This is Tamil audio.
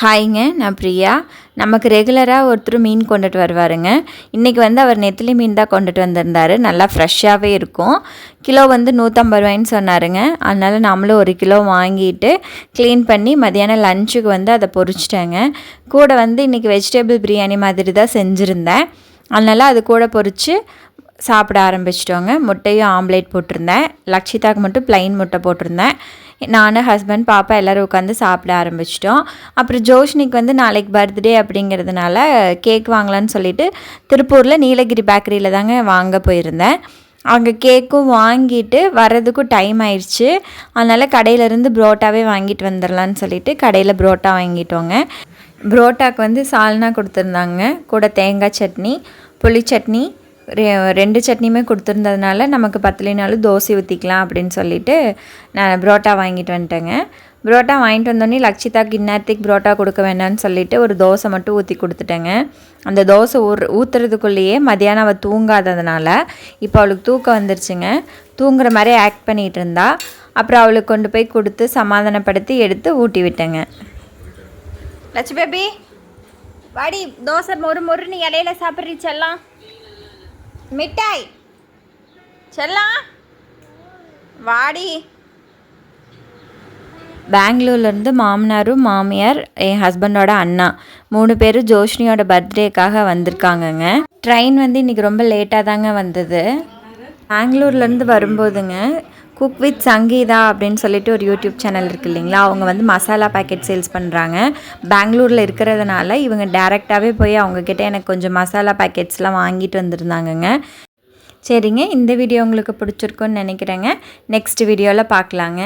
ஹாய்ங்க, நான் பிரியா. நமக்கு ரெகுலராக ஒருத்தர் மீன் கொண்டுட்டு வருவாருங்க. இன்றைக்கி அவர் நெத்திலி மீன் தான் கொண்டுட்டு வந்திருந்தார். நல்லா ஃப்ரெஷ்ஷாகவே இருக்கும். கிலோ 150 ரூபாய்ன்னு சொன்னாருங்க. அதனால் நம்மளும் 1 கிலோ வாங்கிட்டு க்ளீன் பண்ணி மதியானம் லஞ்சுக்கு அதை பொரிச்சிட்டேங்க. கூட இன்றைக்கி வெஜிடபிள் பிரியாணி மாதிரி தான் செஞ்சுருந்தேன். அதனால் அது கூட பொரித்து சாப்பிட ஆரம்பிச்சிட்டோங்க. முட்டையும் ஆம்லேட் போட்டிருந்தேன். லக்ஷிதாக்கு மட்டும் ப்ளைன் முட்டை போட்டிருந்தேன். நான், ஹஸ்பண்ட், பாப்பா எல்லோரும் உட்காந்து சாப்பிட ஆரம்பிச்சிட்டோம். அப்புறம் ஜோஷ்னிக்கு நாளைக்கு பர்த்டே அப்படிங்கிறதுனால கேக் வாங்கலான்னு சொல்லிட்டு திருப்பூரில் நீலகிரி பேக்கரியில் தாங்க வாங்க போயிருந்தேன். அங்கே கேக்கும் வாங்கிட்டு வர்றதுக்கும் டைம் ஆயிடுச்சு. அதனால் கடையிலேருந்து புரோட்டாவே வாங்கிட்டு வந்துடலான்னு சொல்லிட்டு கடையில் புரோட்டா வாங்கிட்டோங்க. புரோட்டாக்கு சால்னா கொடுத்துருந்தாங்க. கூட தேங்காய் சட்னி, புளி சட்னி, 2 சட்னியுமே கொடுத்துருந்ததுனால நமக்கு பத்தலைனாலும் தோசை ஊற்றிக்கலாம் அப்படின்னு சொல்லிட்டு நான் புரோட்டா வாங்கிட்டு வந்துட்டேங்க. புரோட்டா வாங்கிட்டு வந்தோடனே லக்ஷிதாக்கு இந்நேரத்துக்கு புரோட்டா கொடுக்க வேண்டாம்னு சொல்லிட்டு ஒரு தோசை மட்டும் ஊற்றி கொடுத்துட்டேங்க. அந்த தோசை ஊற்றுறதுக்குள்ளேயே மதியானம் அவள் தூங்காததுனால இப்போ அவளுக்கு தூக்கம் வந்துருச்சுங்க. தூங்குற மாதிரி ஆக்ட் பண்ணிகிட்டு இருந்தா. அப்புறம் அவளுக்கு கொண்டு போய் கொடுத்து சமாதானப்படுத்தி எடுத்து ஊட்டி விட்டேங்க. லட்சு பேபி வாடி, தோசை மொறு நீ இலையில சாப்பிட்றீச்செல்லாம். மிட்டாய் செல்லாம் வாடி. பெங்களூர்லேருந்து மாமனாரும் மாமியார், என் ஹஸ்பண்டோட அண்ணா 3 பேரும் ஜோஷ்னியோட பர்த்டேக்காக வந்திருக்காங்கங்க. ட்ரெயின் இன்றைக்கி ரொம்ப லேட்டாக தாங்க வந்தது. பெங்களூர்லேருந்து வரும்போதுங்க குக் வித் சங்கீதா அப்படின்னு சொல்லிட்டு ஒரு யூடியூப் சேனல் இருக்குது இல்லைங்களா, அவங்க மசாலா பேக்கெட் சேல்ஸ் பண்ணுறாங்க. பெங்களூரில் இருக்கிறதுனால இவங்க டேரெக்டாகவே போய் அவங்கக்கிட்ட எனக்கு கொஞ்சம் மசாலா பேக்கெட்ஸ்லாம் வாங்கிட்டு வந்திருந்தாங்கங்க. சரிங்க, இந்த வீடியோ உங்களுக்கு பிடிச்சிருக்குன்னு நினைக்கிறேங்க. நெக்ஸ்ட் வீடியோவில் பார்க்கலாங்க.